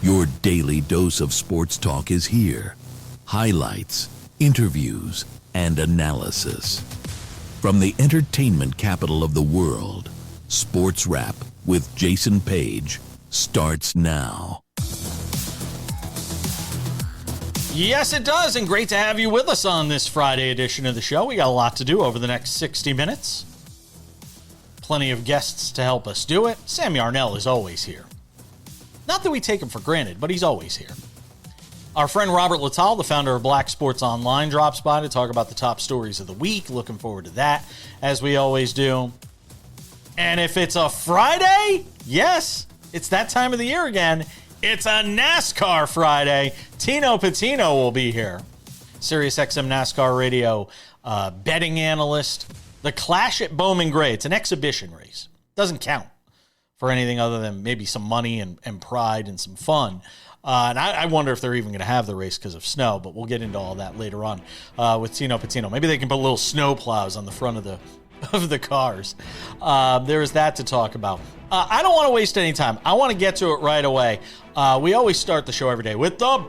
Your daily dose of sports talk is here. Highlights, interviews, and analysis. From the entertainment capital of the world, SportsWrap with Jason Page starts now. Yes, it does, and great to have you with us on this Friday edition of the show. We got a lot to do over the next 60 minutes. Plenty of guests to help us do it. Sam Yarnell is always here. Not that we take him for granted, but he's always here. Our friend Robert Littal, the founder of Black Sports Online, drops by to talk about the top stories of the week. Looking forward to that, as we always do. And if it's a Friday, yes, it's that time of the year again. It's a NASCAR Friday. Tino Pattigno will be here. SiriusXM NASCAR radio betting analyst. The Clash at Bowman Gray. It's an exhibition race. Doesn't count for anything other than maybe some money and pride and some fun. And I wonder if they're even going to have the race because of snow, but we'll get into all that later on with Tino Pattigno. Maybe they can put little snow plows on the front of the cars. There is that to talk about. I don't want to waste any time. I want to get to it right away. We always start the show every day with the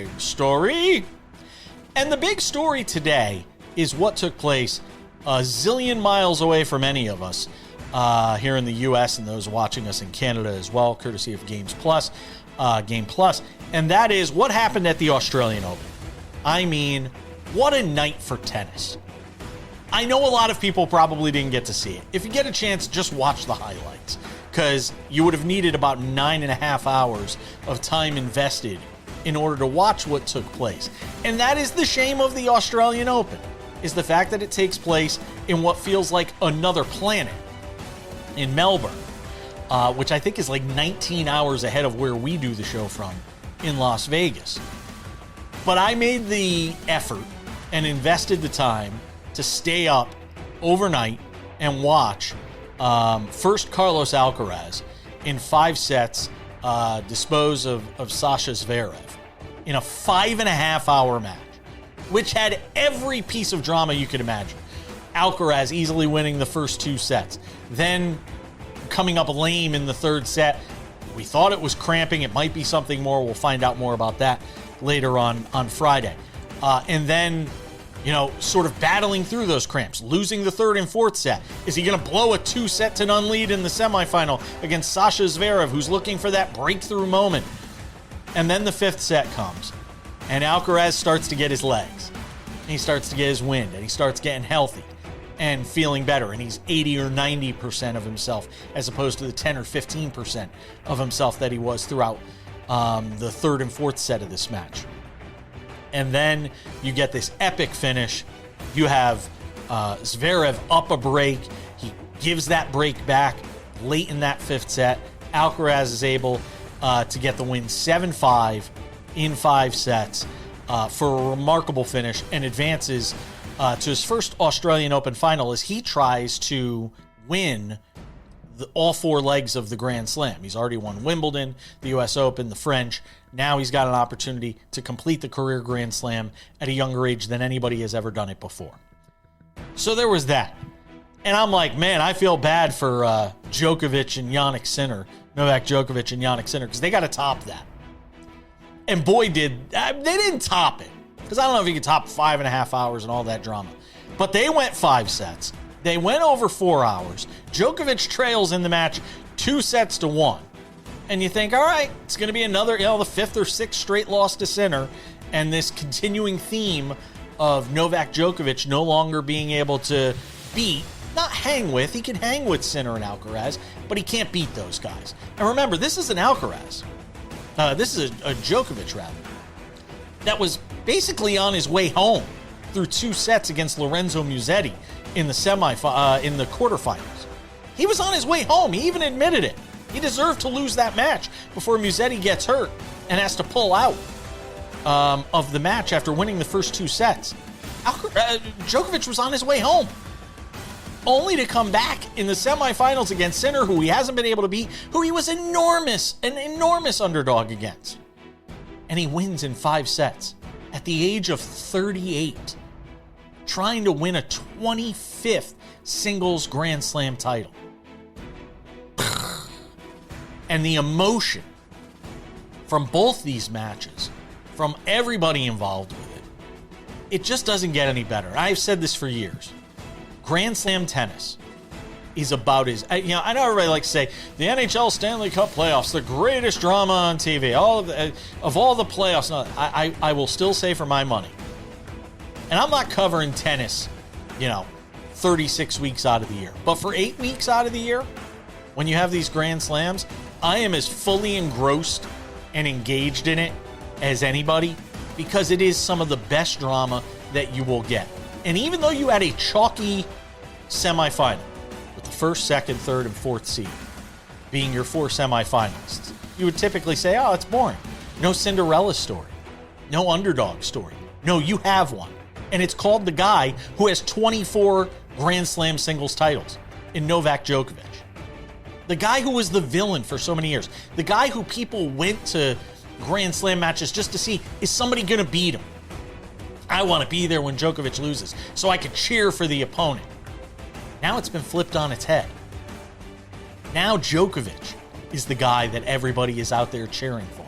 big story. And the big story today is what took place a zillion miles away from any of us here in the U.S. and those watching us in Canada as well, courtesy of Game Plus. And that is what happened at the Australian Open. I mean, what a night for tennis. I know a lot of people probably didn't get to see it. If you get a chance, just watch the highlights, because you would have needed about 9.5 hours of time invested in order to watch what took place. And that is the shame of the Australian Open, is the fact that it takes place in what feels like another planet in Melbourne, which I think is like 19 hours ahead of where we do the show from in Las Vegas. But I made the effort and invested the time to stay up overnight and watch first Carlos Alcaraz in 5 sets dispose of Sasha Zverev in a 5.5 hour match, which had every piece of drama you could imagine. Alcaraz easily winning the first 2 sets, then coming up lame in the 3rd set. We thought it was cramping. It might be something more. We'll find out more about that later on Friday. And then, sort of battling through those cramps, losing the 3rd and 4th set. Is he going to blow a 2-set-to-none lead in the semifinal against Sasha Zverev, who's looking for that breakthrough moment? And then the 5th set comes, and Alcaraz starts to get his legs. And he starts to get his wind, and he starts getting healthy and feeling better, and he's 80 or 90% of himself, as opposed to the 10 or 15% of himself that he was throughout the 3rd and 4th set of this match. And then you get this epic finish. You have Zverev up a break. He gives that break back late in that 5th set. Alcaraz is able to get the win 7-5 in 5 sets for a remarkable finish, and advances to his first Australian Open final as he tries to win all 4 legs of the Grand Slam. He's already won Wimbledon, the U.S. Open, the French. Now he's got an opportunity to complete the career Grand Slam at a younger age than anybody has ever done it before. So there was that. And I'm like, man, I feel bad for Djokovic and Jannik Sinner, Novak Djokovic and Jannik Sinner, because they got to top that. And boy, they didn't top it. Because I don't know if you can top 5.5 hours and all that drama. But they went 5 sets. They went over 4 hours. Djokovic trails in the match 2-1. And you think, all right, it's going to be another, the 5th or 6th straight loss to Sinner. And this continuing theme of Novak Djokovic no longer being able to beat, not hang with. He can hang with Sinner and Alcaraz, but he can't beat those guys. And remember, this is an Alcaraz. This is a Djokovic, rather, that was basically on his way home through 2 sets against Lorenzo Musetti in the in the quarterfinals. He was on his way home. He even admitted it. He deserved to lose that match before Musetti gets hurt and has to pull out of the match after winning the first 2 sets. Djokovic was on his way home, only to come back in the semifinals against Sinner, who he hasn't been able to beat, who he was an enormous underdog against. And he wins in 5 sets at the age of 38, trying to win a 25th singles Grand Slam title. And the emotion from both these matches, from everybody involved with it, it just doesn't get any better. I've said this for years. Grand Slam tennis is about as, I know everybody likes to say, the NHL Stanley Cup playoffs, the greatest drama on TV, of all the playoffs. No, I will still say for my money, and I'm not covering tennis, 36 weeks out of the year, but for 8 weeks out of the year, when you have these Grand Slams, I am as fully engrossed and engaged in it as anybody, because it is some of the best drama that you will get. And even though you had a chalky semifinal, with the first, second, third, and fourth seed being your 4 semifinalists, you would typically say, oh, it's boring. No Cinderella story. No underdog story. No, you have one. And it's called the guy who has 24 Grand Slam singles titles in Novak Djokovic. The guy who was the villain for so many years. The guy who people went to Grand Slam matches just to see, is somebody going to beat him? I want to be there when Djokovic loses so I could cheer for the opponent. Now it's been flipped on its head. Now Djokovic is the guy that everybody is out there cheering for.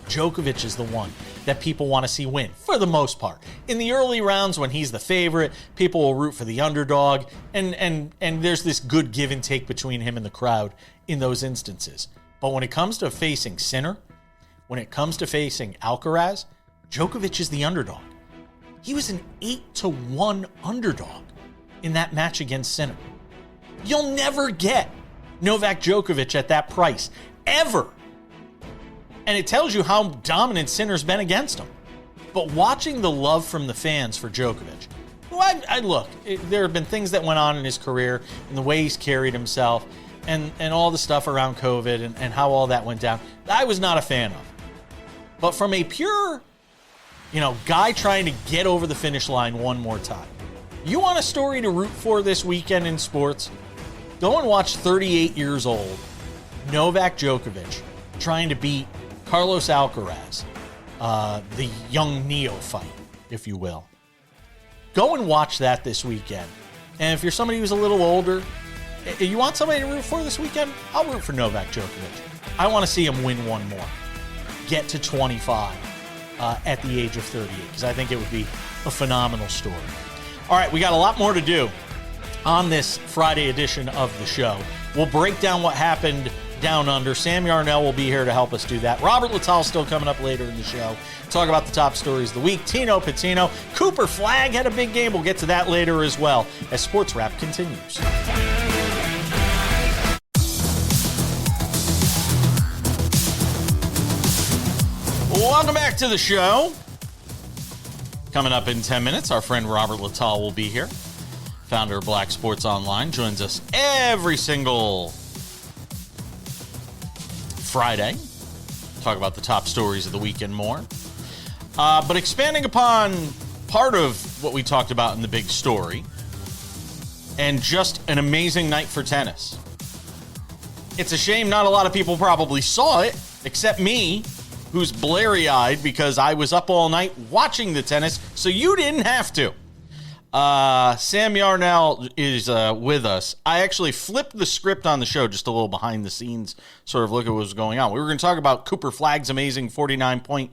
Djokovic is the one that people want to see win, for the most part. In the early rounds, when he's the favorite, people will root for the underdog, and there's this good give and take between him and the crowd in those instances. But when it comes to facing Sinner, when it comes to facing Alcaraz, Djokovic is the underdog. He was an 8-1 underdog in that match against Sinner. You'll never get Novak Djokovic at that price, ever. And it tells you how dominant Sinner's been against him. But watching the love from the fans for Djokovic, there have been things that went on in his career and the way he's carried himself and all the stuff around COVID and how all that went down, I was not a fan of. But from a pure, guy trying to get over the finish line one more time, you want a story to root for this weekend in sports? Go and watch 38 years old Novak Djokovic trying to beat Carlos Alcaraz, the young neophyte, if you will. Go and watch that this weekend. And if you're somebody who's a little older, you want somebody to root for this weekend? I'll root for Novak Djokovic. I want to see him win one more. Get to 25 at the age of 38, because I think it would be a phenomenal story. All right, we got a lot more to do on this Friday edition of the show. We'll break down what happened down under. Sam Yarnell will be here to help us do that. Robert Littal still coming up later in the show. Talk about the top stories of the week. Tino, Pattigno, Cooper Flag had a big game. We'll get to that later as well as Sports Wrap continues. Welcome back to the show. Coming up in 10 minutes, our friend Robert Littal will be here. Founder of Black Sports Online, joins us every single Friday. Talk about the top stories of the week and more. But expanding upon part of what we talked about in the big story, and just an amazing night for tennis. It's a shame not a lot of people probably saw it, except me, who's blary-eyed because I was up all night watching the tennis, so you didn't have to. Sam Yarnell is with us. I actually flipped the script on the show, just a little behind the scenes, sort of look at what was going on. We were going to talk about Cooper Flag's amazing 49-point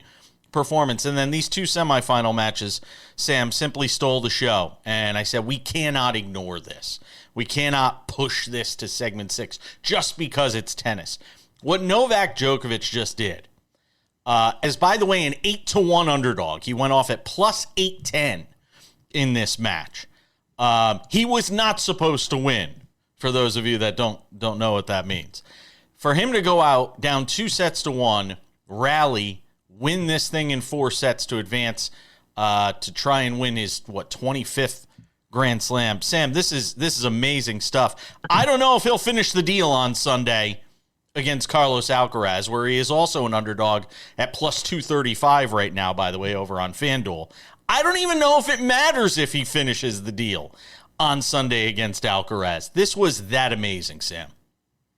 performance, and then these 2 semifinal matches, Sam simply stole the show. And I said, we cannot ignore this. We cannot push this to segment 6 just because it's tennis. What Novak Djokovic just did, as, by the way, an 8-1 underdog. He went off at plus 810 in this match. He was not supposed to win, for those of you that don't know what that means. For him to go out down 2-1, rally, win this thing in 4 sets to advance to try and win his, 25th Grand Slam. Sam, this is amazing stuff. I don't know if he'll finish the deal on Sunday against Carlos Alcaraz, where he is also an underdog at plus 235 right now, by the way, over on FanDuel. I don't even know if it matters if he finishes the deal on Sunday against Alcaraz. This was that amazing, Sam.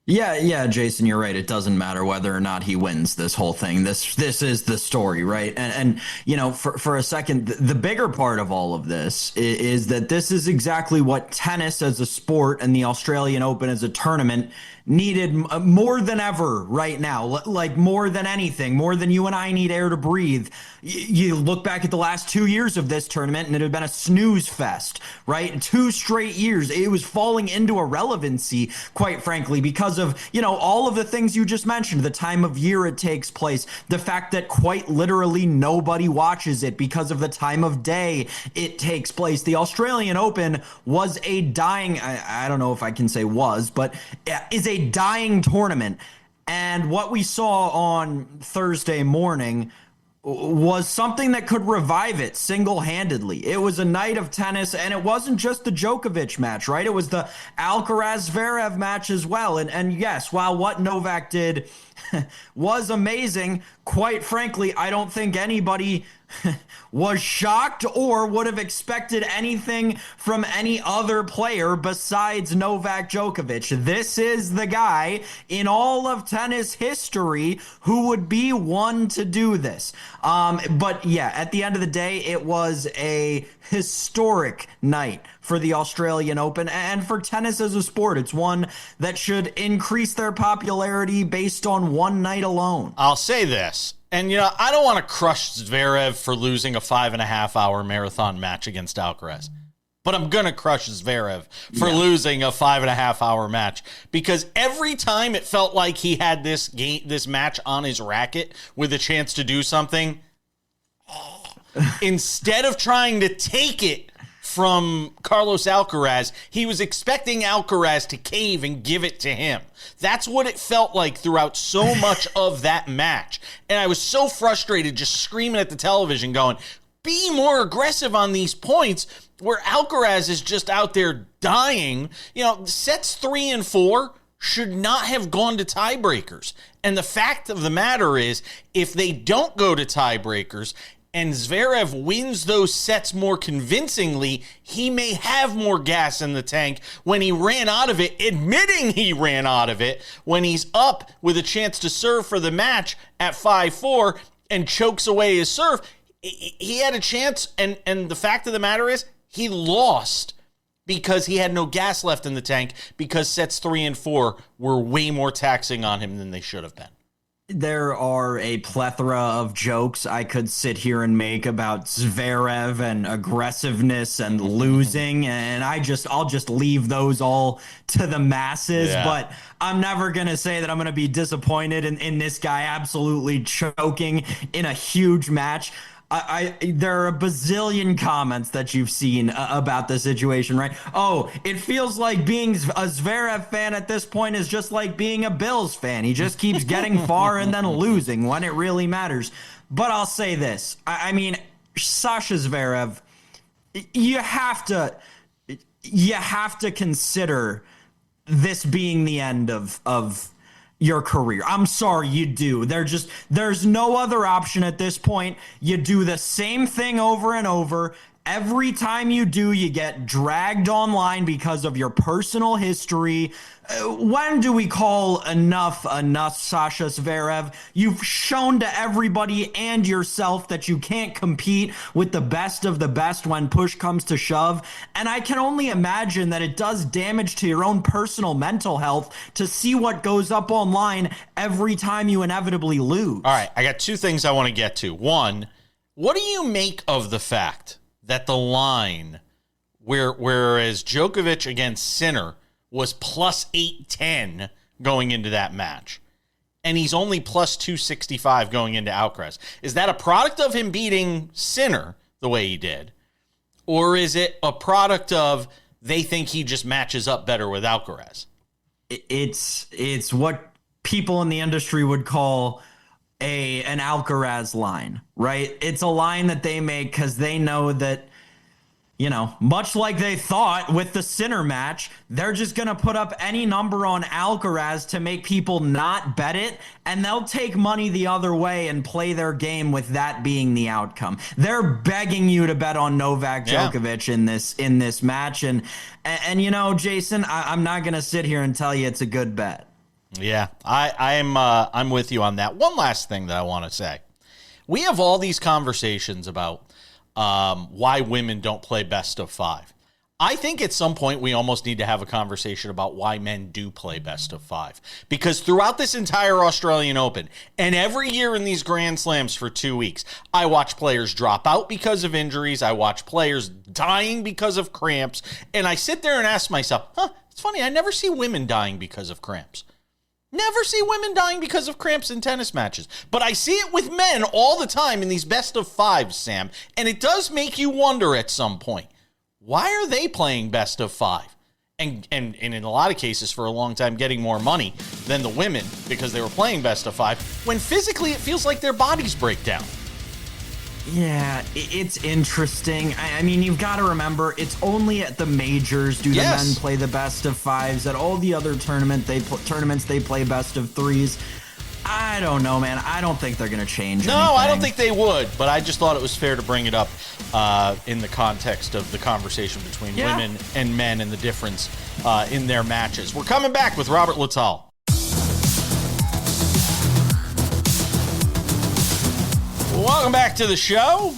Yeah, Jason, you're right. It doesn't matter whether or not he wins this whole thing. This is the story, right? And you know, for a second, the bigger part of all of this is that this is exactly what tennis as a sport and the Australian Open as a tournament needed more than ever right now, like more than anything, more than you and I need air to breathe. You look back at the last 2 years of this tournament and it had been a snooze fest, right? 2 straight years. It was falling into irrelevancy, quite frankly, because of, you know, all of the things you just mentioned, the time of year it takes place, the fact that quite literally nobody watches it because of the time of day it takes place. The Australian Open was a dying, I don't know if I can say was, but is a dying tournament. And what we saw on Thursday morning was something that could revive it single-handedly. It was a night of tennis, and it wasn't just the Djokovic match, right? It was the Alcaraz Zverev match as well. And yes, while what Novak did was amazing, quite frankly, I don't think anybody was shocked or would have expected anything from any other player besides Novak Djokovic. This is the guy in all of tennis history who would be one to do this. But yeah, at the end of the day, it was a historic night for the Australian Open and for tennis as a sport. It's one that should increase their popularity based on one night alone. I'll say this. And, you know, I don't want to crush Zverev for losing a 5.5-hour marathon match against Alcaraz. But I'm going to crush Zverev for losing a 5.5-hour match. Because every time it felt like he had this match on his racket with a chance to do something, instead of trying to take it from Carlos Alcaraz, he was expecting Alcaraz to cave and give it to him. That's what it felt like throughout so much of that match. And I was so frustrated just screaming at the television going, be more aggressive on these points where Alcaraz is just out there dying. You know, sets 3 and 4 should not have gone to tiebreakers. And the fact of the matter is, if they don't go to tiebreakers and Zverev wins those sets more convincingly, he may have more gas in the tank when he ran out of it, admitting he ran out of it, when he's up with a chance to serve for the match at 5-4 and chokes away his serve. He had a chance, and the fact of the matter is, he lost because he had no gas left in the tank because sets 3 and 4 were way more taxing on him than they should have been. There are a plethora of jokes I could sit here and make about Zverev and aggressiveness and losing, and I'll just leave those all to the masses. Yeah. But I'm never going to say that I'm going to be disappointed in this guy absolutely choking in a huge match. There are a bazillion comments that you've seen about the situation, right? Oh, it feels like being a Zverev fan at this point is just like being a Bills fan. He just keeps getting far and then losing when it really matters. But I'll say this. I mean, Sasha Zverev, you have to consider this being the end of your career. I'm sorry, you do. There's no other option at this point. You do the same thing over and over. Every time you do, you get dragged online because of your personal history. When do we call enough, Sasha Zverev? You've shown to everybody and yourself that you can't compete with the best of the best when push comes to shove. And I can only imagine that it does damage to your own personal mental health to see what goes up online every time you inevitably lose. All right, I got 2 things I want to get to. One, what do you make of the fact that the line, whereas Djokovic against Sinner was plus 810 going into that match, and he's only plus 265 going into Alcaraz? Is that a product of him beating Sinner the way he did? Or is it a product of they think he just matches up better with Alcaraz? It's what people in the industry would call an Alcaraz line, right? It's a line that they make because they know that, you know, much like they thought with the Sinner match, they're just going to put up any number on Alcaraz to make people not bet it, and they'll take money the other way and play their game with that being the outcome. They're begging you to bet on Novak Djokovic in this match, and you know, Jason, I'm not going to sit here and tell you it's a good bet. Yeah, I'm with you on that. One last thing that I want to say. We have all these conversations about why women don't play best of five. I think at some point we almost need to have a conversation about why men do play best of five. Because throughout this entire Australian Open and every year in these Grand Slams for 2 weeks, I watch players drop out because of injuries. I watch players dying because of cramps. And I sit there and ask myself, it's funny, I never see women dying because of cramps. Never see women dying because of cramps in tennis matches. But I see it with men all the time in these best of fives, Sam. And it does make you wonder at some point, why are they playing best of five? And in a lot of cases, for a long time, getting more money than the women because they were playing best of five, when physically it feels like their bodies break down. Yeah, it's interesting. I mean, you've got to remember, it's only at the majors do the men play the best of fives. At all the other tournaments, they play best of threes. I don't know, man. I don't think they're going to change anything. No, I don't think they would, but I just thought it was fair to bring it up in the context of the conversation between women and men and the difference in their matches. We're coming back with Robert Littal. Welcome back to the show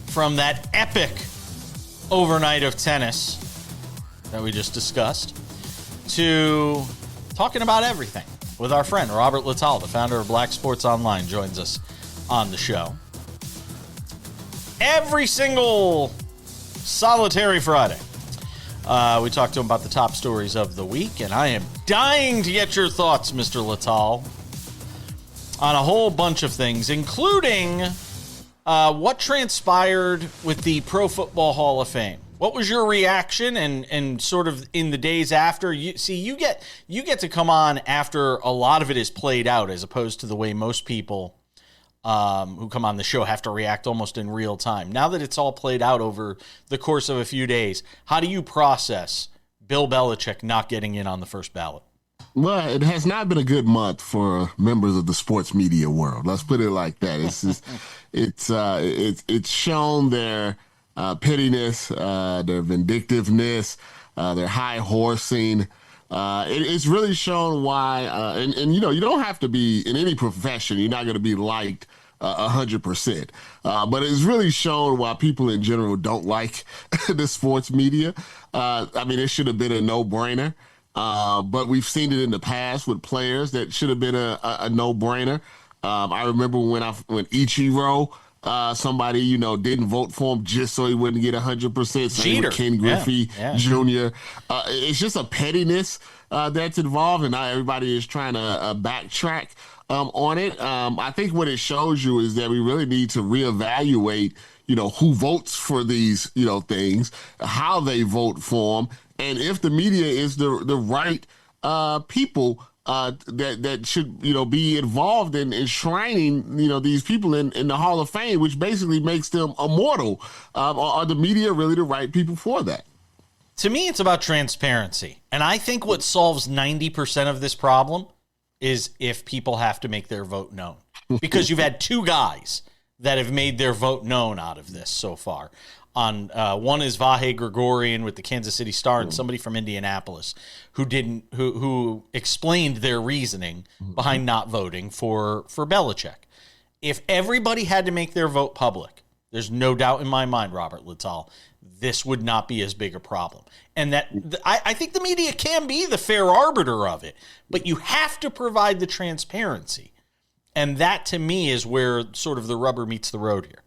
from that epic overnight of tennis that we just discussed to talking about everything with our friend Robert Littal, the founder of Black Sports Online, joins us on the show. Every single solitary Friday, we talk to him about the top stories of the week, and I am dying to get your thoughts, Mr. Littal, on a whole bunch of things, including what transpired with the Pro Football Hall of Fame. What was your reaction and sort of in the days after? You get to come on after a lot of it is played out, as opposed to the way most people who come on the show have to react almost in real time. Now that it's all played out over the course of a few days, how do you process Bill Belichick not getting in on the first ballot? Well, it has not been a good month for members of the sports media world. Let's put it like that. It's just, it's shown their pettiness, their vindictiveness, their high horsing. It's really shown why, and you know, you don't have to be in any profession. You're not going to be liked 100%. But it's really shown why people in general don't like the sports media. I mean, it should have been a no-brainer. But we've seen it in the past with players that should have been a no-brainer. I remember when Ichiro, somebody, you know, didn't vote for him just so he wouldn't get 100%. Same with Ken Griffey Jr. It's just a pettiness that's involved, and now everybody is trying to backtrack on it. I think what it shows you is that we really need to reevaluate, you know, who votes for these, you know, things, how they vote for them, and if the media is the right people that should, you know, be involved in enshrining, you know, these people in the Hall of Fame, which basically makes them immortal. Are the media really the right people for that? To me, it's about transparency. And I think what solves 90% of this problem is if people have to make their vote known. Because you've had two guys that have made their vote known out of this so far. One is Vahe Gregorian with the Kansas City Star, and somebody from Indianapolis who explained their reasoning behind not voting for Belichick. If everybody had to make their vote public, there's no doubt in my mind, Robert Littal, this would not be as big a problem. And that I think the media can be the fair arbiter of it, but you have to provide the transparency. And that, to me, is where sort of the rubber meets the road here.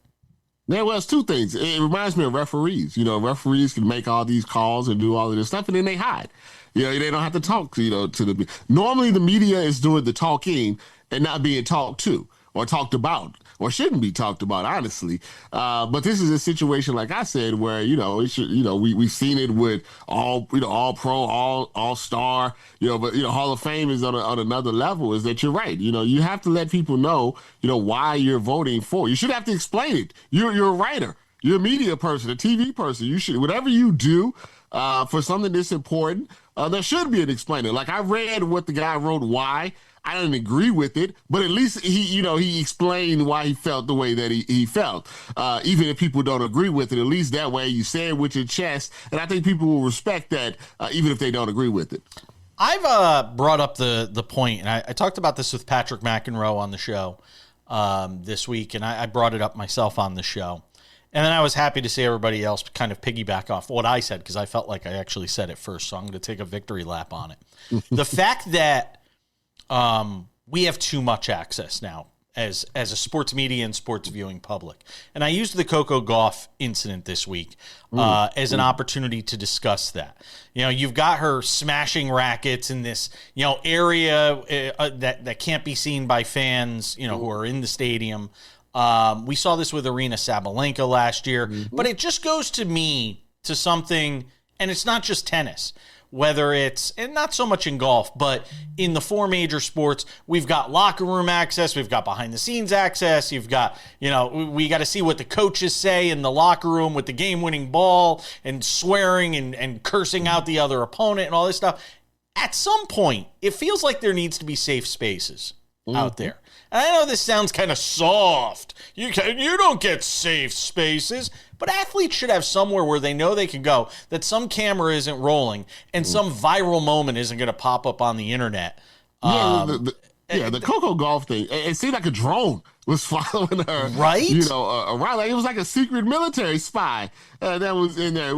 Yeah, well, it's two things. It reminds me of referees. You know, referees can make all these calls and do all of this stuff, and then they hide. You know, they don't have to talk, you know, to the. Normally, the media is doing the talking and not being talked to or talked about, or shouldn't be talked about, honestly. But this is a situation, like I said, where, you know, it should, you know, we've seen it with all pro, all star, you know, but, you know, Hall of Fame is on another level. Is that you're right. You know, you have to let people know, you know, why you're voting for. You should have to explain it. You're a writer. You're a media person, a TV person. You should, whatever you do for something that's important, there should be an explainer. Like, I read what the guy wrote, why. I didn't agree with it, but at least he explained why he felt the way that he felt. Even if people don't agree with it, at least that way you say it with your chest, and I think people will respect that, even if they don't agree with it. I've brought up the point, and I talked about this with Patrick McEnroe on the show this week, and I brought it up myself on the show. And then I was happy to see everybody else kind of piggyback off what I said, because I felt like I actually said it first, so I'm going to take a victory lap on it. The fact that we have too much access now as a sports media and sports viewing public. And I used the Coco Gauff incident this week as an opportunity to discuss that. You know, you've got her smashing rackets in this, area that can't be seen by fans, who are in the stadium. We saw this with Arina Sabalenka last year, but it just goes to something, and it's not just tennis, whether it's, and not so much in golf, but in the four major sports, we've got locker room access, we've got behind the scenes access, you've got, we got to see what the coaches say in the locker room with the game-winning ball and swearing and cursing out the other opponent and all this stuff. At some point, it feels like there needs to be safe spaces out there. And I know this sounds kind of soft. You don't get safe spaces, but athletes should have somewhere where they know they can go, that some camera isn't rolling and some viral moment isn't going to pop up on the internet. The Coco Gauff thing, it seemed like a drone was following her, right? Around. Like it was like a secret military spy that was in there.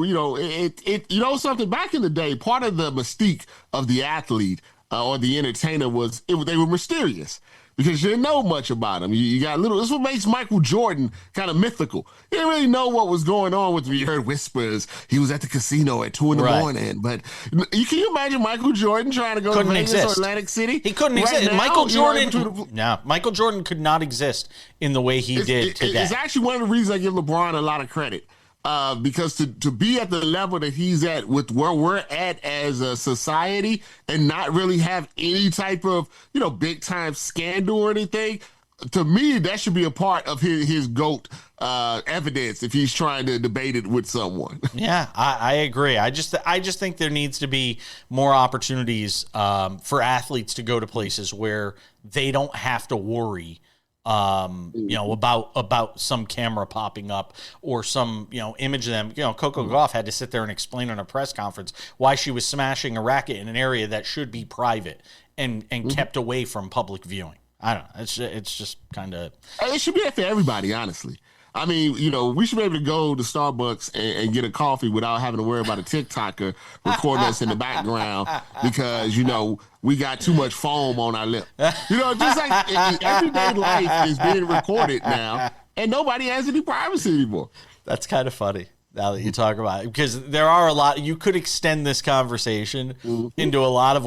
Something back in the day, part of the mystique of the athlete or the entertainer was they were mysterious, because you didn't know much about him. You got little. This is what makes Michael Jordan kind of mythical. You didn't really know what was going on with him. You heard whispers. He was at the casino at 2 a.m. But can you imagine Michael Jordan trying to go to Vegas or Atlantic City? He couldn't exist. Now, Michael Jordan could not exist in the way he did today. It's actually one of the reasons I give LeBron a lot of credit. Because to be at the level that he's at with where we're at as a society and not really have any type of, big time scandal or anything, to me, that should be a part of his GOAT evidence if he's trying to debate it with someone. Yeah, I agree. I just think there needs to be more opportunities for athletes to go to places where they don't have to worry about some camera popping up or some, image of them. Coco Gauff had to sit there and explain in a press conference why she was smashing a racket in an area that should be private and kept away from public viewing. I don't know. It's just kind of... It should be that for everybody, honestly. I mean, we should be able to go to Starbucks and get a coffee without having to worry about a TikToker recording us in the background because, we got too much foam on our lip. Just like everyday life is being recorded now, and nobody has any privacy anymore. That's kind of funny now that you talk about it, because there are a lot. You could extend this conversation into a lot of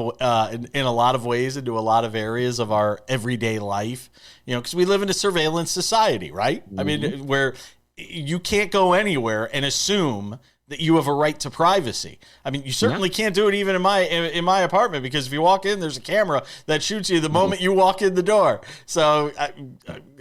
in a lot of ways, into a lot of areas of our everyday life. Because we live in a surveillance society, right? I mean, where you can't go anywhere and assume that you have a right to privacy. I mean, you certainly can't do it even in my apartment, because if you walk in, there's a camera that shoots you the moment you walk in the door. So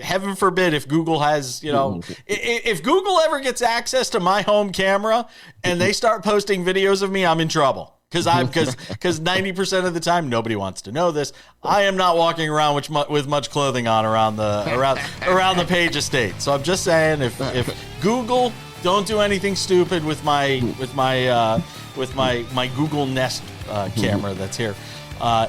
heaven forbid if Google has, if Google ever gets access to my home camera and they start posting videos of me, I'm in trouble. Because 90% of the time, nobody wants to know this. I am not walking around with much clothing on around the Page estate. So I'm just saying, if Google, don't do anything stupid with my Google Nest camera that's here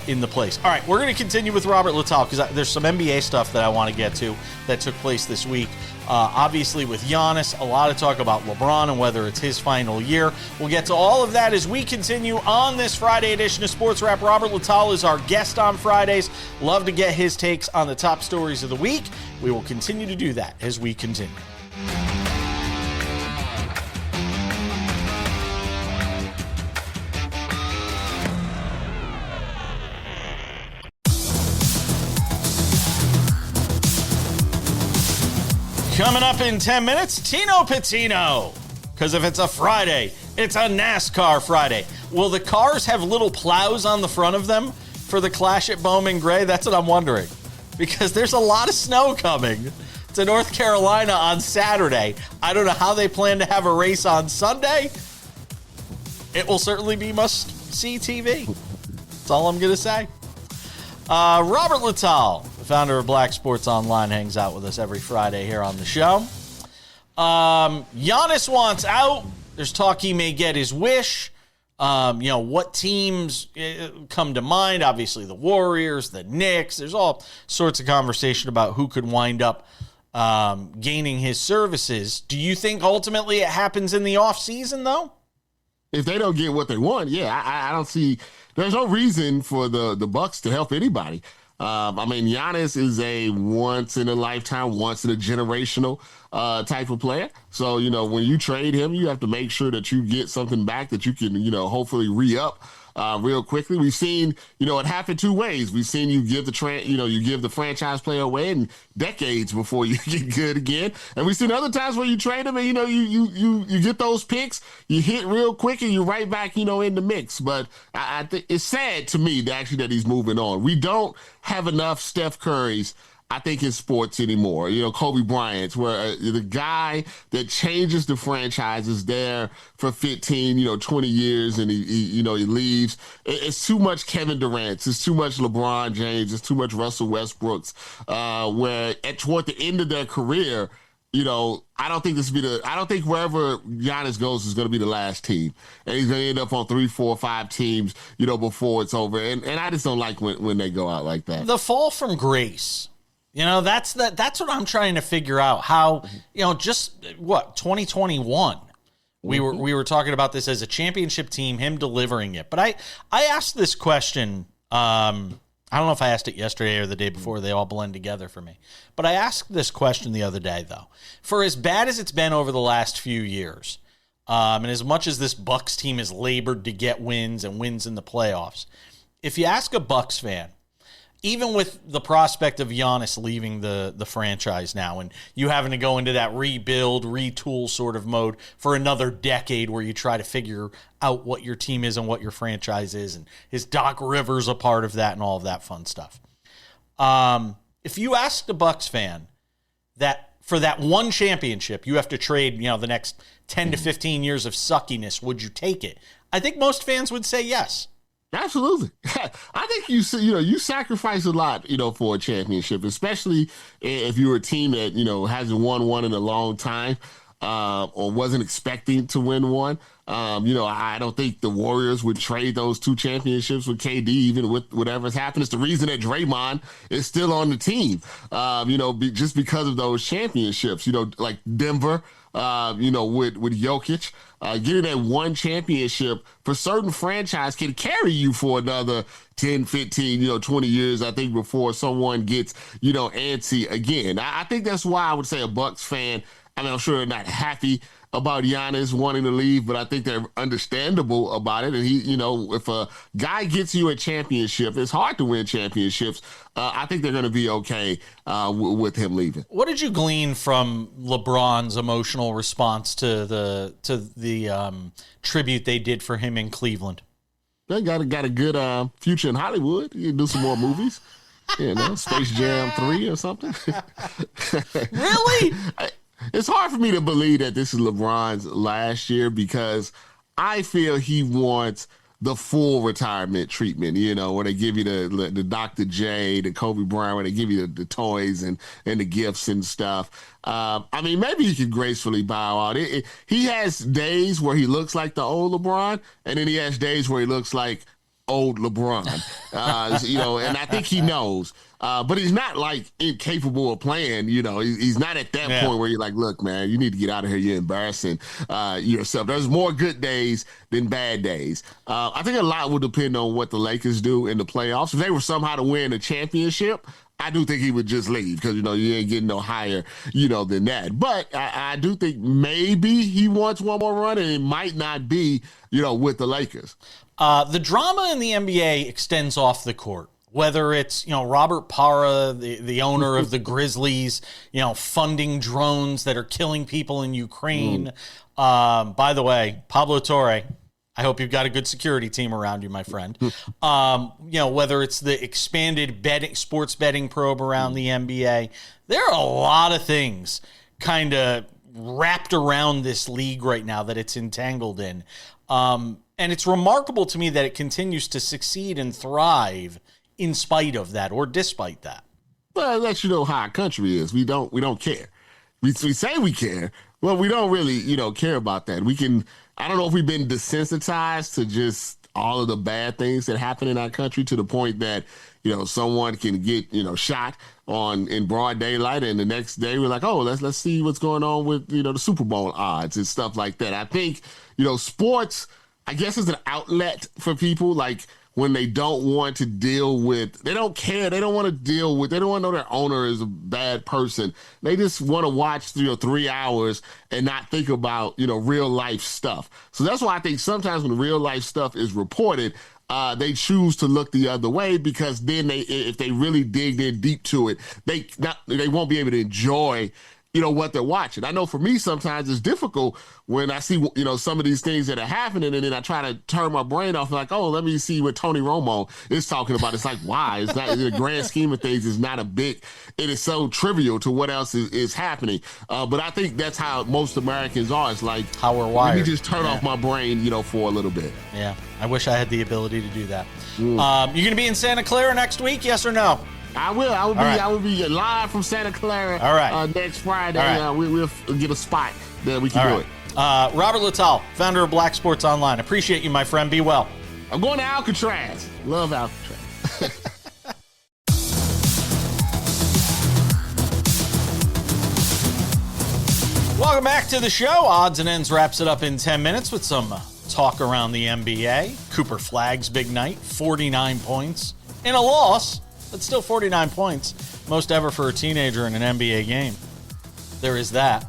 in the place. All right, we're going to continue with Robert Littal, because there's some NBA stuff that I want to get to that took place this week. Obviously, with Giannis, a lot of talk about LeBron and whether it's his final year. We'll get to all of that as we continue on this Friday edition of Sports Wrap. Robert Littal is our guest on Fridays. Love to get his takes on the top stories of the week. We will continue to do that as we continue. Coming up in 10 minutes, Tino Pattigno. Because if it's a Friday, it's a NASCAR Friday. Will the cars have little plows on the front of them for the clash at Bowman Gray? That's what I'm wondering. Because there's a lot of snow coming to North Carolina on Saturday. I don't know how they plan to have a race on Sunday. It will certainly be must-see TV. That's all I'm going to say. Robert Littal, the founder of Black Sports Online, hangs out with us every Friday here on the show. Giannis wants out. There's talk he may get his wish. What teams come to mind? Obviously, the Warriors, the Knicks. There's all sorts of conversation about who could wind up gaining his services. Do you think ultimately it happens in the offseason, though? If they don't get what they want, yeah, I don't see. There's no reason for the Bucks to help anybody. Giannis is a once in a lifetime, once in a generational type of player. So, when you trade him, you have to make sure that you get something back that you can, hopefully re-up real quickly. We've seen, it happen two ways. We've seen you give the franchise player away in decades before you get good again. And we've seen other times where you trade them and, you get those picks, you hit real quick and you're right back, in the mix. But I think it's sad to me that he's moving on. We don't have enough Steph Currys, I think, in sports anymore. Kobe Bryant's, where the guy that changes the franchise is there for 15, 20 years and he leaves. It's too much Kevin Durant. It's too much LeBron James. It's too much Russell Westbrook's, where toward the end of their career, I don't think wherever Giannis goes is going to be the last team. And he's going to end up on 3, 4, 5 teams, before it's over. And I just don't like when they go out like that. The fall from grace. That's what I'm trying to figure out. How, 2021, we were talking about this as a championship team, him delivering it. But I asked this question. I don't know if I asked it yesterday or the day before. They all blend together for me. But I asked this question the other day, though. For as bad as it's been over the last few years, and as much as this Bucks team has labored to get wins and wins in the playoffs, if you ask a Bucks fan, even with the prospect of Giannis leaving the franchise now and you having to go into that rebuild, retool sort of mode for another decade where you try to figure out what your team is and what your franchise is, and is Doc Rivers a part of that and all of that fun stuff. If you ask the Bucks fan that for that one championship you have to trade, the next 10 to 15 years of suckiness, would you take it? I think most fans would say yes. Absolutely. I think you sacrifice a lot, for a championship, especially if you're a team that, hasn't won one in a long time, or wasn't expecting to win one. I don't think the Warriors would trade those 2 championships with KD, even with whatever's happened. It's the reason that Draymond is still on the team, just because of those championships, like Denver, with Jokic. Getting that one championship for certain franchise can carry you for another 10, 15, 20 years, I think, before someone gets, antsy again. I think that's why I would say a Bucks fan, I'm sure they're not happy about Giannis wanting to leave, but I think they're understandable about it. And if a guy gets you a championship, it's hard to win championships. I think they're going to be okay with him leaving. What did you glean from LeBron's emotional response to the tribute they did for him in Cleveland? They got a good future in Hollywood. You can do some more movies. Space Jam 3 or something. Really? It's hard for me to believe that this is LeBron's last year, because I feel he wants the full retirement treatment, where they give you the Dr. J, the Kobe Bryant, where they give you the toys and the gifts and stuff. Maybe he could gracefully bow out. He has days where he looks like the old LeBron, and then he has days where he looks like old LeBron, and I think he knows. But he's not like incapable of playing, he's not at that point where you're like, look, man, you need to get out of here. You're embarrassing yourself. There's more good days than bad days. I think a lot will depend on what the Lakers do in the playoffs. If they were somehow to win a championship, I do think he would just leave, because, you ain't getting no higher, than that. But I do think maybe he wants one more run, and it might not be, with the Lakers. The drama in the NBA extends off the court. Whether it's, Robert Parra, the owner of the Grizzlies, funding drones that are killing people in Ukraine. By the way, Pablo Torre, I hope you've got a good security team around you, my friend. Whether it's the expanded sports betting probe around the NBA, there are a lot of things kind of wrapped around this league right now that it's entangled in. And it's remarkable to me that it continues to succeed and thrive in spite of that, or despite that. Well, it lets you know how our country is. We don't care. We say we care. Well, we don't really, care about that. We can, I don't know if we've been desensitized to just all of the bad things that happen in our country to the point that, someone can get, shot in broad daylight, and the next day we're like, oh, let's see what's going on with, the Super Bowl odds and stuff like that. I think, sports, I guess, is an outlet for people, like, when they don't want to deal with, they don't care, they don't want to know their owner is a bad person. They just want to watch 3 hours and not think about, real life stuff. So that's why I think sometimes when real life stuff is reported, they choose to look the other way, because then if they really dig in deep to it, they won't be able to enjoy what they're watching. I know for me, sometimes it's difficult when I see, some of these things that are happening, and then I try to turn my brain off, like, oh, let me see what Tony Romo is talking about. It's like, why? It's not, in the grand scheme of things, it's not it is so trivial to what else is happening. But I think that's how most Americans are. It's like, how we're wired. Let me just turn off my brain, for a little bit. Yeah, I wish I had the ability to do that. You're going to be in Santa Clara next week, yes or no? I will. I will be live from Santa Clara. All right. Next Friday. All right. We'll get a spot that we can do it. Robert Littal, founder of Black Sports Online. Appreciate you, my friend. Be well. I'm going to Alcatraz. Love Alcatraz. Welcome back to the show. Odds and Ends wraps it up in 10 minutes with some talk around the NBA. Cooper Flagg's big night, 49 points in a loss. But still 49 points, most ever for a teenager in an NBA game. There is that.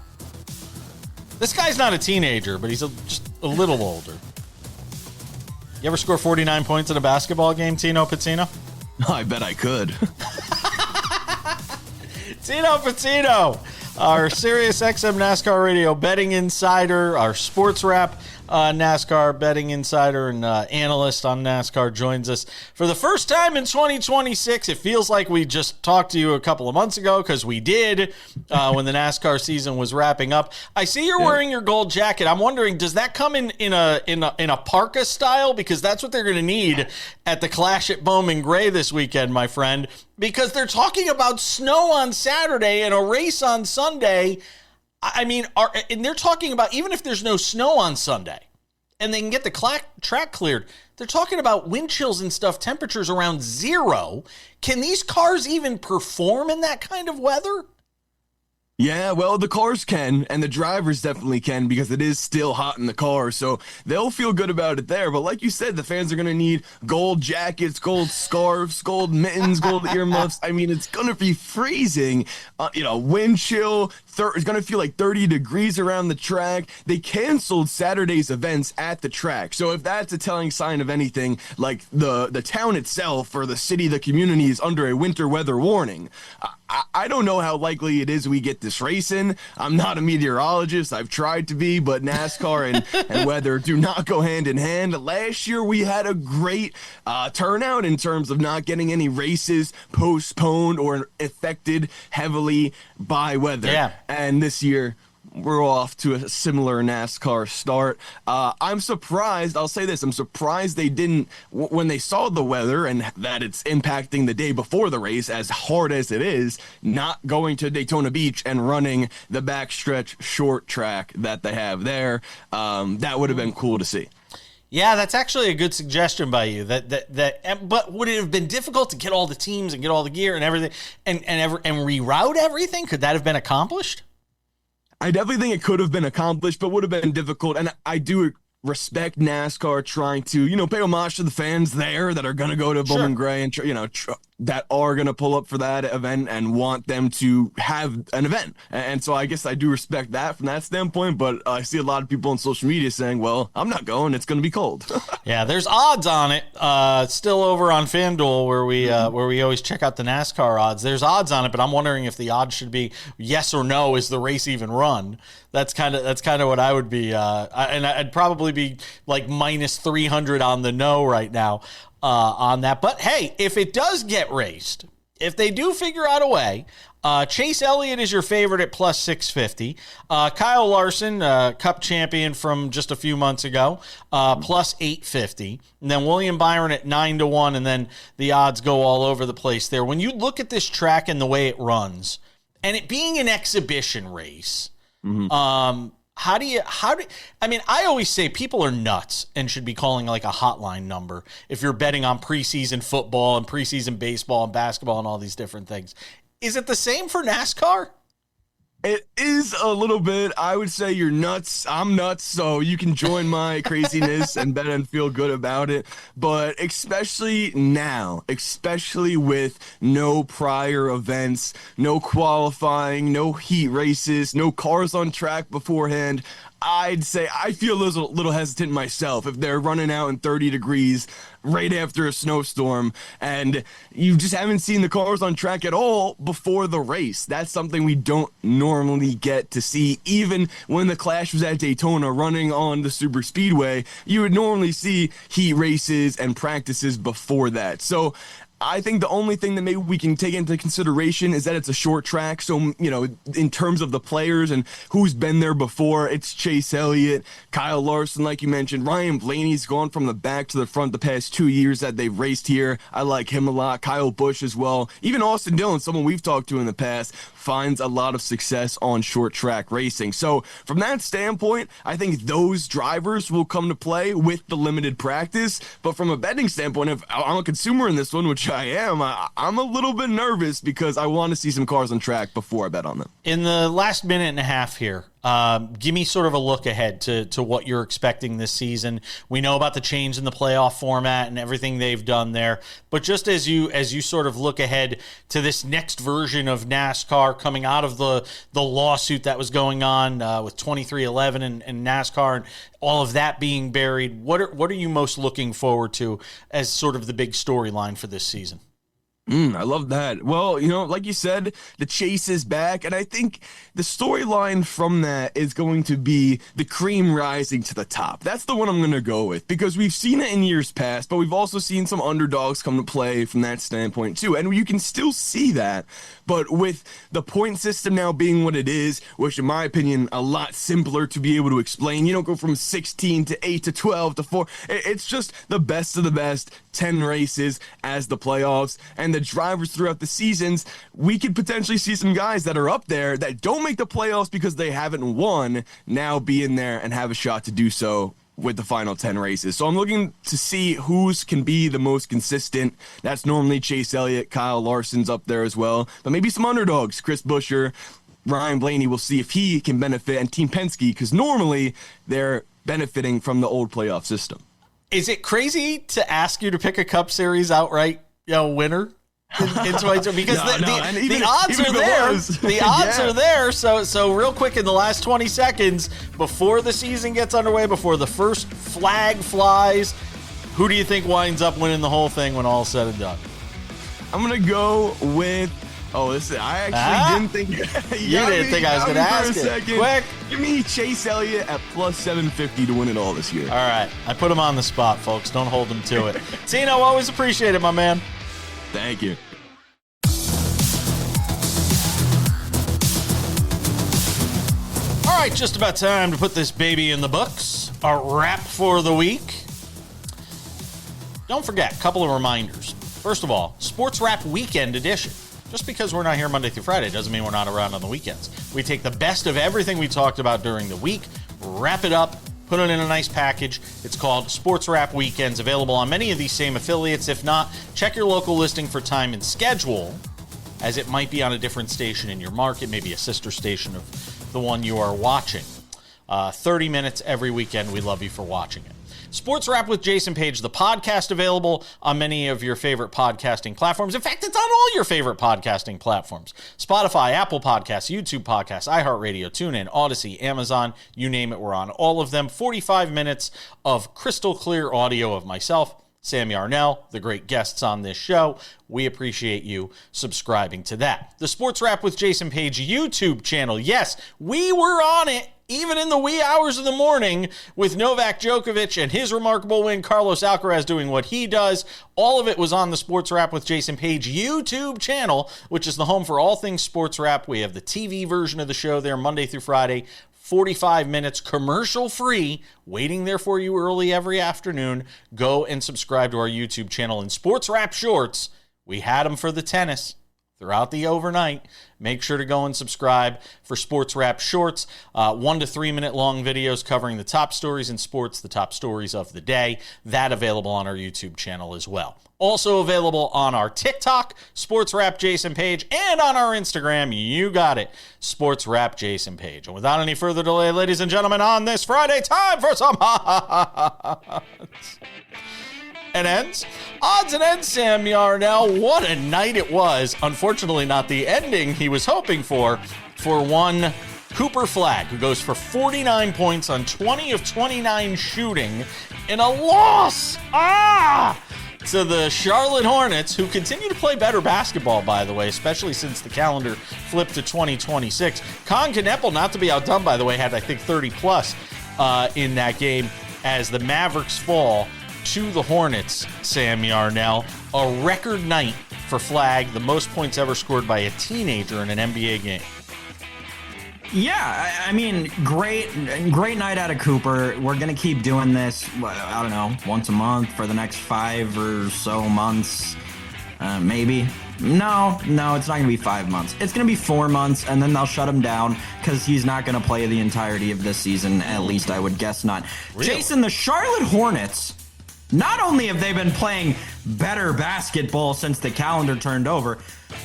This guy's not a teenager, but he's just a little older. You ever score 49 points in a basketball game, Tino Pattigno? I bet I could. Tino Pattigno, our SiriusXM NASCAR radio betting insider, our SportsWrap NASCAR betting insider and analyst on NASCAR, joins us for the first time in 2026. It feels like we just talked to you a couple of months ago, because we did when the NASCAR season was wrapping up. I see you're wearing your gold jacket. I'm wondering, does that come in a parka style? Because that's what they're going to need at the Clash at Bowman Gray this weekend, my friend. Because they're talking about snow on Saturday and a race on Sunday. I mean, and they're talking about, even if there's no snow on Sunday and they can get the track cleared, they're talking about wind chills and stuff, temperatures around 0. Can these cars even perform in that kind of weather? Yeah, well, the cars can, and the drivers definitely can, because it is still hot in the car, so they'll feel good about it there. But like you said, the fans are going to need gold jackets, gold scarves, gold mittens, gold earmuffs. I mean, it's going to be freezing. Wind chill. It's going to feel like 30 degrees around the track. They canceled Saturday's events at the track. So if that's a telling sign of anything, like the town itself or the city, the community is under a winter weather warning. I don't know how likely it is we get this race in. I'm not a meteorologist. I've tried to be, but NASCAR and weather do not go hand in hand. Last year, we had a great turnout in terms of not getting any races postponed or affected heavily by weather. Yeah. And this year, we're off to a similar NASCAR start. I'm surprised. I'll say this. I'm surprised they didn't, when they saw the weather and that it's impacting the day before the race, as hard as it is, not going to Daytona Beach and running the backstretch short track that they have there. That would have been cool to see. Yeah, that's actually a good suggestion by you. But would it have been difficult to get all the teams and get all the gear and everything and reroute everything? Could that have been accomplished? I definitely think it could have been accomplished, but would have been difficult. And I do respect NASCAR trying to, pay homage to the fans there that are going to go to Bowman Gray and, that are going to pull up for that event and want them to have an event. And so I guess I do respect that from that standpoint, but I see a lot of people on social media saying, well, I'm not going. It's going to be cold. Yeah, there's odds on it. Still over on FanDuel where we always check out the NASCAR odds. There's odds on it, but I'm wondering if the odds should be yes or no. Is the race even run? That's kind of what I would be. And I'd probably be like minus 300 on the no right now. On that. But hey, if it does get raced, if they do figure out a way, Chase Elliott is your favorite at plus 650. Kyle Larson, Cup champion from just a few months ago, plus 850. And then William Byron at 9-1, and then the odds go all over the place there. When you look at this track and the way it runs, and it being an exhibition race, I mean, I always say people are nuts and should be calling like a hotline number if you're betting on preseason football and preseason baseball and basketball and all these different things. Is it the same for NASCAR? It is a little bit. I would say you're nuts. I'm nuts, so you can join my craziness and bet and feel good about it. But especially now, especially with no prior events, no qualifying, no heat races, no cars on track beforehand, I'd say I feel a little hesitant myself if they're running out in 30 degrees right after a snowstorm and you just haven't seen the cars on track at all before the race. That's something we don't normally get to see. Even when the Clash was at Daytona running on the super speedway, you would normally see heat races and practices before that. So I think the only thing that maybe we can take into consideration is that it's a short track. So, you know, in terms of the players and who's been there before, it's Chase Elliott, Kyle Larson, like you mentioned. Ryan Blaney's gone from the back to the front the past 2 years that they've raced here. I like him a lot. Kyle Busch as well. Even Austin Dillon, someone we've talked to in the past, finds a lot of success on short track racing. So from that standpoint, I think those drivers will come to play with the limited practice. But from a betting standpoint, if I'm a consumer in this one, which I am, I'm a little bit nervous because I want to see some cars on track before I bet on them. In the last minute and a half here, give me sort of a look ahead to what you're expecting this season. We know about the change in the playoff format and everything they've done there, but just as you sort of look ahead to this next version of NASCAR coming out of the lawsuit that was going on with 2311 and NASCAR and all of that being buried, what are you most looking forward to as sort of the big storyline for this season? I love that. Well, you know, like you said, the chase is back, and I think the storyline from that is going to be the cream rising to the top. That's the one I'm going to go with, because we've seen it in years past, but we've also seen some underdogs come to play from that standpoint too, and you can still see that. But with the point system now being what it is, which in my opinion, a lot simpler to be able to explain, you don't go from 16 to 8 to 12 to 4. It's just the best of the best, 10 races as the playoffs, and the drivers throughout the seasons. We could potentially see some guys that are up there that don't make the playoffs because they haven't won now be in there and have a shot to do so with the final 10 races. So I'm looking to see who's can be the most consistent. That's normally Chase Elliott, Kyle Larson's up there as well, but maybe some underdogs, Chris Buescher, Ryan Blaney. We'll see if he can benefit, and Team Penske, because normally they're benefiting from the old playoff system. Is it crazy to ask you to pick a Cup Series outright, winner? In 2020, because the odds are there. The odds are there. So real quick, in the last 20 seconds before the season gets underway, before the first flag flies, who do you think winds up winning the whole thing when all's said and done? I'm gonna go with. I actually didn't think. You didn't think I was going to ask it. Quick, give me Chase Elliott at plus 750 to win it all this year. All right, I put him on the spot, folks. Don't hold him to it. Tino, always appreciate it, my man. Thank you. All right, just about time to put this baby in the books. Our wrap for the week. Don't forget, a couple of reminders. First of all, SportsWrap Weekend Edition. Just because we're not here Monday through Friday doesn't mean we're not around on the weekends. We take the best of everything we talked about during the week, wrap it up, put it in a nice package. It's called SportsWrap Weekends, available on many of these same affiliates. If not, check your local listing for time and schedule, as it might be on a different station in your market, maybe a sister station of the one you are watching. 30 minutes every weekend. We love you for watching it. Sports Wrap with Jason Page, the podcast, available on many of your favorite podcasting platforms. In fact, it's on all your favorite podcasting platforms. Spotify, Apple Podcasts, YouTube Podcasts, iHeartRadio, TuneIn, Odyssey, Amazon, you name it, we're on all of them. 45 minutes of crystal clear audio of myself, Sam Yarnell, the great guests on this show. We appreciate you subscribing to that. The Sports Wrap with Jason Page YouTube channel. Yes, we were on it even in the wee hours of the morning with Novak Djokovic and his remarkable win, Carlos Alcaraz doing what he does. All of it was on the Sports Wrap with Jason Page YouTube channel, which is the home for all things Sports Wrap. We have the TV version of the show there Monday through Friday, 45 minutes commercial free, waiting there for you early every afternoon. Go and subscribe to our YouTube channel. And Sports Wrap Shorts, we had them for the tennis. throughout the overnight. Make sure to go and subscribe for SportsWrap Shorts, 1 to 3 minute long videos covering the top stories in sports, the top stories of the day. That available on our YouTube channel as well. Also available on our TikTok, SportsWrap Jason page, and on our Instagram, you got it, SportsWrap Jason page. And without any further delay, ladies and gentlemen, on this Friday, time for some odds and ends. Odds and ends, Sam Yarnell. What a night it was. Unfortunately, not the ending he was hoping for one Cooper Flagg, who goes for 49 points on 20 of 29 shooting in a loss. To the Charlotte Hornets, who continue to play better basketball, by the way, especially since the calendar flipped to 2026. Kneppel, not to be outdone, by the way, had, I think, 30-plus in that game as the Mavericks fall to the Hornets, Sam Yarnell. A record night for Flagg, the most points ever scored by a teenager in an NBA game. Yeah, I mean, great night out of Cooper. We're going to keep doing this, I don't know, once a month for the next 5 or so months, maybe. No, it's not going to be 5 months. It's going to be 4 months, and then they'll shut him down because he's not going to play the entirety of this season. At least I would guess not. Really? Jason, the Charlotte Hornets, not only have they been playing better basketball since the calendar turned over,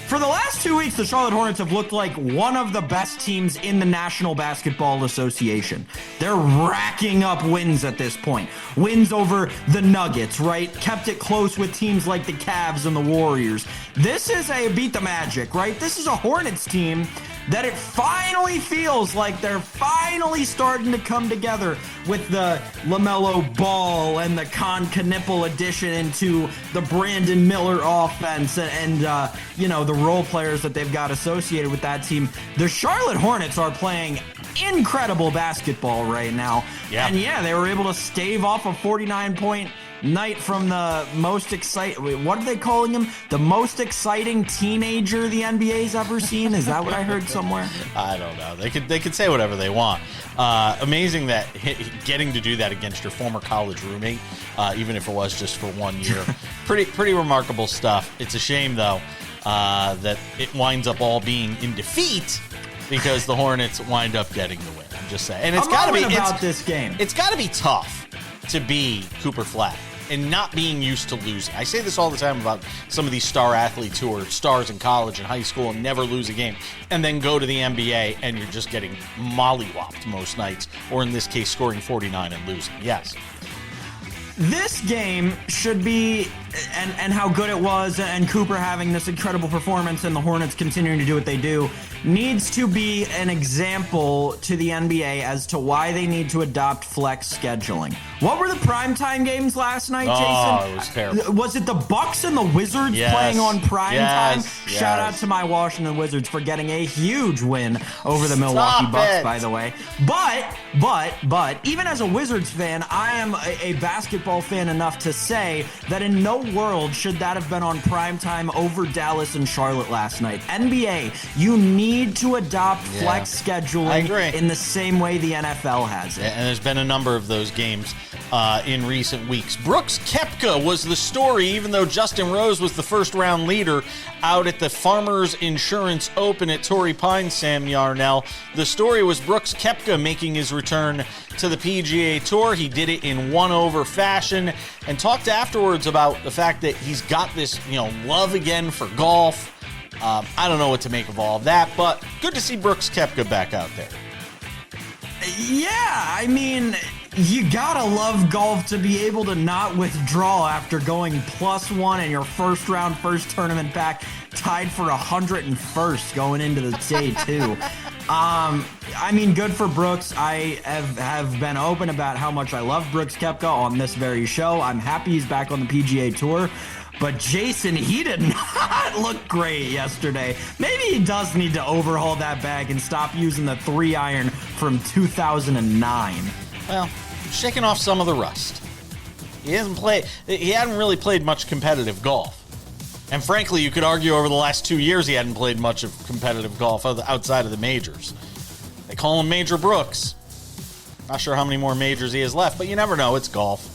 for the last 2 weeks, the Charlotte Hornets have looked like one of the best teams in the National Basketball Association. They're racking up wins at this point. Wins over the Nuggets, right? Kept it close with teams like the Cavs and the Warriors. This is a beat the Magic, right? This is a Hornets team that it finally feels like they're finally starting to come together with the LaMelo Ball and the Kneppel addition into the Brandon Miller offense and the role players that they've got associated with that team. The Charlotte Hornets are playing incredible basketball right now. Yeah. And yeah, they were able to stave off a 49-point night from the most exciting, what are they calling him? The most exciting teenager the NBA's ever seen? Is that what I heard somewhere? I don't know. They could say whatever they want. Amazing that getting to do that against your former college roommate, even if it was just for 1 year. Pretty remarkable stuff. It's a shame, though, that it winds up all being in defeat because the Hornets wind up getting the win. I'm just saying. And it's got to be about this game. It's got to be tough to be Cooper Flagg and not being used to losing. I say this all the time about some of these star athletes who are stars in college and high school and never lose a game, and then go to the NBA and you're just getting mollywopped most nights, or in this case, scoring 49 and losing. Yes. This game should be, and how good it was, and Cooper having this incredible performance and the Hornets continuing to do what they do, needs to be an example to the NBA as to why they need to adopt flex scheduling. What were the primetime games last night, Jason? Oh, it was terrible. Was it the Bucks and the Wizards playing on primetime? Shout out to my Washington Wizards for getting a huge win over the Milwaukee Bucks, by the way. But, even as a Wizards fan, I am a basketball fan enough to say that in no world should that have been on primetime over Dallas and Charlotte last night. NBA, you need to adopt flex scheduling in the same way the NFL has it. And there's been a number of those games in recent weeks. Brooks Koepka was the story, even though Justin Rose was the first-round leader out at the Farmers Insurance Open at Torrey Pines, Sam Yarnell. The story was Brooks Koepka making his return to the PGA Tour. He did it in one-over fashion and talked afterwards about the fact that he's got this, love again for golf. I don't know what to make of all of that, but good to see Brooks Koepka back out there. Yeah, I mean, you gotta love golf to be able to not withdraw after going +1 in your first tournament back, tied for 101st going into the day 2. I mean, good for Brooks. I have been open about how much I love Brooks Koepka on this very show. I'm happy he's back on the PGA Tour. But Jason, he did not look great yesterday. Maybe he does need to overhaul that bag and stop using the 3-iron from 2009. Well, shaking off some of the rust. He hadn't really played much competitive golf. And frankly, you could argue over the last 2 years he hadn't played much of competitive golf outside of the majors. They call him Major Brooks. Not sure how many more majors he has left, but you never know. It's golf.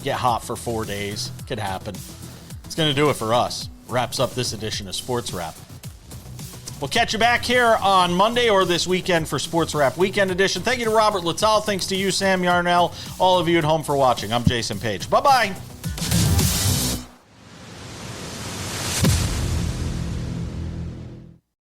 Get hot for 4 days. Could happen. It's going to do it for us. Wraps up this edition of Sports Wrap. We'll catch you back here on Monday or this weekend for Sports Wrap Weekend Edition. Thank you to Robert Littal. Thanks to you, Sam Yarnell. All of you at home for watching. I'm Jason Page. Bye-bye.